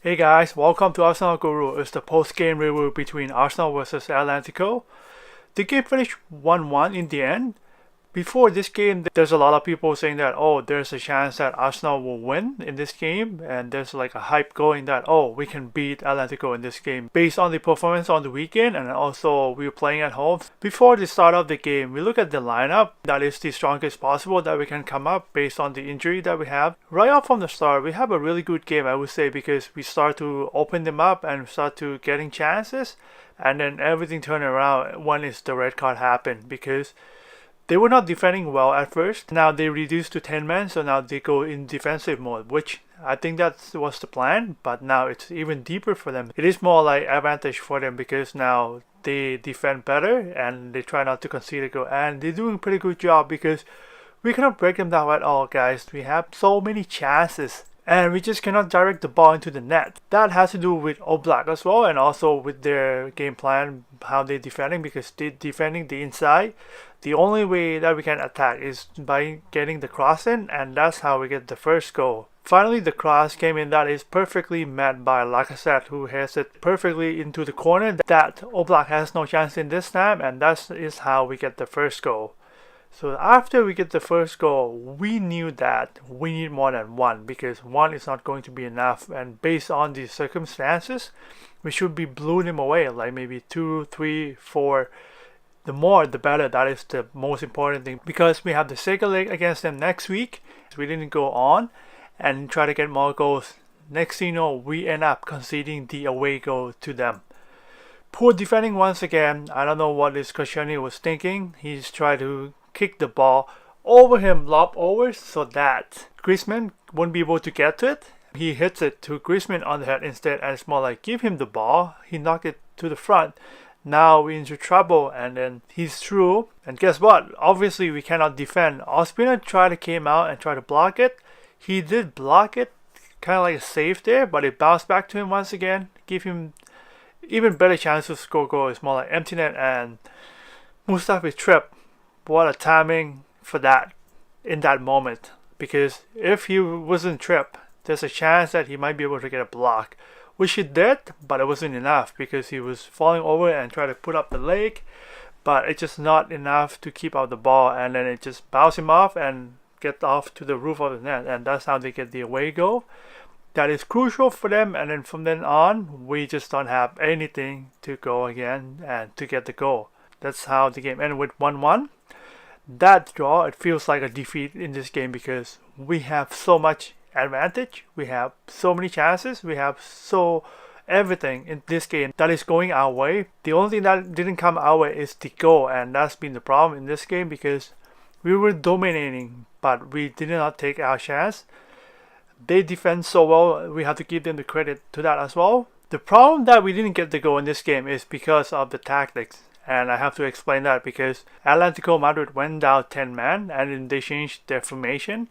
Hey guys, welcome to Arsenal Guru. It's the post-game review between Arsenal versus Atletico. The game finished 1-1 in the end. Before this game, there's a lot of people saying that, there's a chance that Arsenal will win in this game, and there's like a hype going that, we can beat Atletico in this game based on the performance on the weekend, and also we were playing at home. Before the start of the game, we look at the lineup that is the strongest possible that we can come up based on the injury that we have. Right off from the start, we have a really good game, I would say, because we start to open them up and start to getting chances, and then everything turned around when the red card happened because they were not defending well at first. Now they reduced to 10 men, so now they go in defensive mode, which I think that was the plan, but now it's even deeper for them. It is more like advantage for them because now they defend better and they try not to concede a goal, and they're doing a pretty good job because we cannot break them down at all, guys. We have so many chances and we just cannot direct the ball into the net. That has to do with Oblak as well, and also with their game plan, how they're defending, because they're defending the inside. The only way that we can attack is by getting the cross in, and that's how we get the first goal. Finally, the cross came in that is perfectly met by Lacazette, who has it perfectly into the corner that Oblak has no chance in this time, and that is how we get the first goal. So after we get the first goal, we knew that we need more than one because one is not going to be enough, and based on the circumstances, we should be blowing them away, like maybe 2, 3, 4. The more the better. That is the most important thing because we have the second leg against them next week. We didn't go on and try to get more goals. Next thing you know, we end up conceding the away goal to them. Poor defending once again. I don't know what this Koscielny was thinking. He's trying to kick the ball over him, lob over, so that Griezmann won't be able to get to it. He hits it to Griezmann on the head instead, and it's more like give him the ball. He knocked it to the front. Now we're into trouble, and then he's through. And guess what? Obviously, we cannot defend. Ospina came out and tried to block it. He did block it, kind of like a save there, but it bounced back to him once again. Give him even better chance to score goal. It's more like empty net, and Mustafi tripped. What a timing for that in that moment. Because if he wasn't tripped, there's a chance that he might be able to get a block. Which he did, but it wasn't enough because he was falling over and trying to put up the leg, but it's just not enough to keep out the ball, and then it just bounced him off and get off to the roof of the net, and that's how they get the away goal. That is crucial for them, and then from then on, we just don't have anything to go again and to get the goal. That's how the game ended with 1-1. That draw, it feels like a defeat in this game because we have so much advantage, we have so many chances, we have so everything in this game that is going our way. The only thing that didn't come our way is the goal, and that's been the problem in this game because we were dominating but we did not take our chance. They defend so well, we have to give them the credit to that as well. The problem that we didn't get the goal in this game is because of the tactics, and I have to explain that because Atletico Madrid went down 10 men and then they changed their formation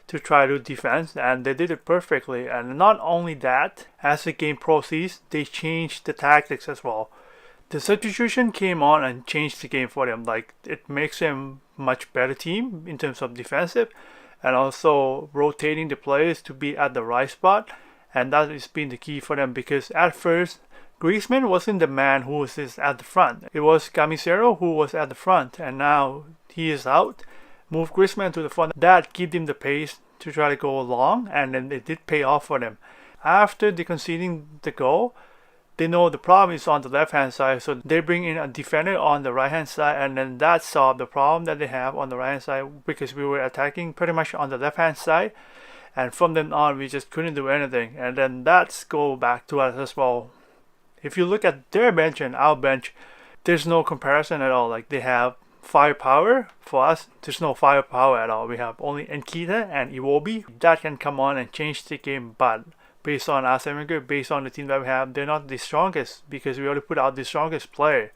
to try to defend, and they did it perfectly. And not only that, as the game proceeds, they changed the tactics as well. The substitution came on and changed the game for them. Like, it makes them much better team in terms of defensive, and also rotating the players to be at the right spot, and that has been the key for them because at first Griezmann wasn't the man who was at the front. It was Camisero who was at the front, and now he is out. Move Griezmann to the front. That gave them the pace to try to go along, and then it did pay off for them. After they conceding the goal, they know the problem is on the left hand side, so they bring in a defender on the right hand side, and then that solved the problem that they have on the right hand side because we were attacking pretty much on the left hand side, and from then on we just couldn't do anything, and then that's go back to us as well. If you look at their bench and our bench, there's no comparison at all. Like, they have firepower. For us, there's no firepower at all. We have only Nkita and Iwobi that can come on and change the game, but based on Arsene Wenger, based on the team that we have, they're not the strongest because we already put out the strongest player,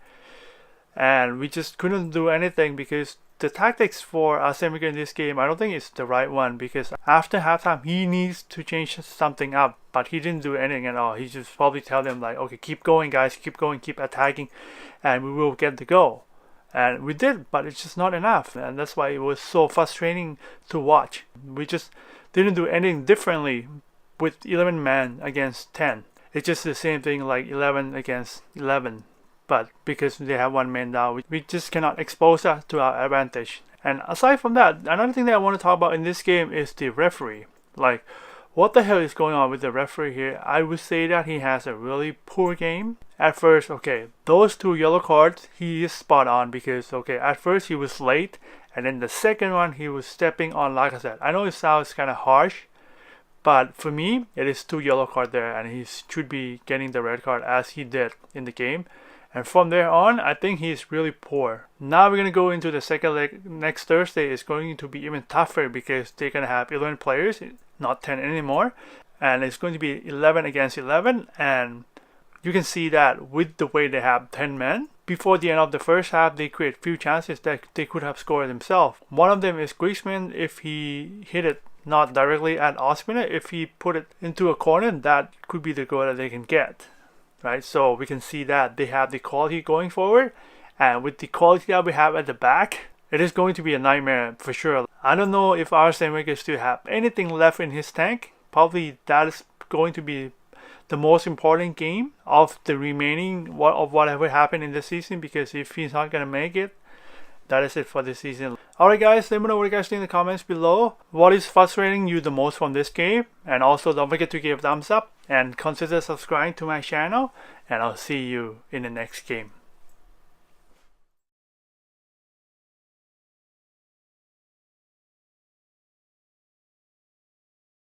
and we just couldn't do anything because the tactics for Arsene Wenger in this game, I don't think it's the right one because after halftime he needs to change something up, but he didn't do anything at all. He just probably tell them like, okay, keep going guys, keep going, keep attacking, and we will get the goal. And we did, but it's just not enough, and that's why it was so frustrating to watch. We just didn't do anything differently with 11 men against 10. It's just the same thing like 11 against 11. But because they have one man down, we just cannot expose that to our advantage. And aside from that, another thing that I want to talk about in this game is the referee. Like, what the hell is going on with the referee here? I would say that he has a really poor game. At first, okay, those 2 yellow cards, he is spot on because, okay, at first he was late. And then the second one, he was stepping on, like I said. I know it sounds kind of harsh. But for me, it is 2 yellow cards there. And he should be getting the red card as he did in the game. And from there on, I think he's really poor. Now we're going to go into the second leg. Next Thursday is going to be even tougher because they're going to have 11 players, not 10 anymore. And it's going to be 11 against 11. And you can see that with the way they have 10 men. Before the end of the first half, they create few chances that they could have scored themselves. One of them is Griezmann. If he hit it not directly at Ospina, if he put it into a corner, that could be the goal that they can get. Right, so we can see that they have the quality going forward, and with the quality that we have at the back, it is going to be a nightmare for sure. I don't know if Arsene Wenger still have anything left in his tank. Probably that is going to be the most important game of the remaining of whatever happened in the season, because if he's not gonna make it, that is it for this season. Alright guys, let me know what you guys think in the comments below. What is frustrating you the most from this game? And also don't forget to give a thumbs up and consider subscribing to my channel. And I'll see you in the next game.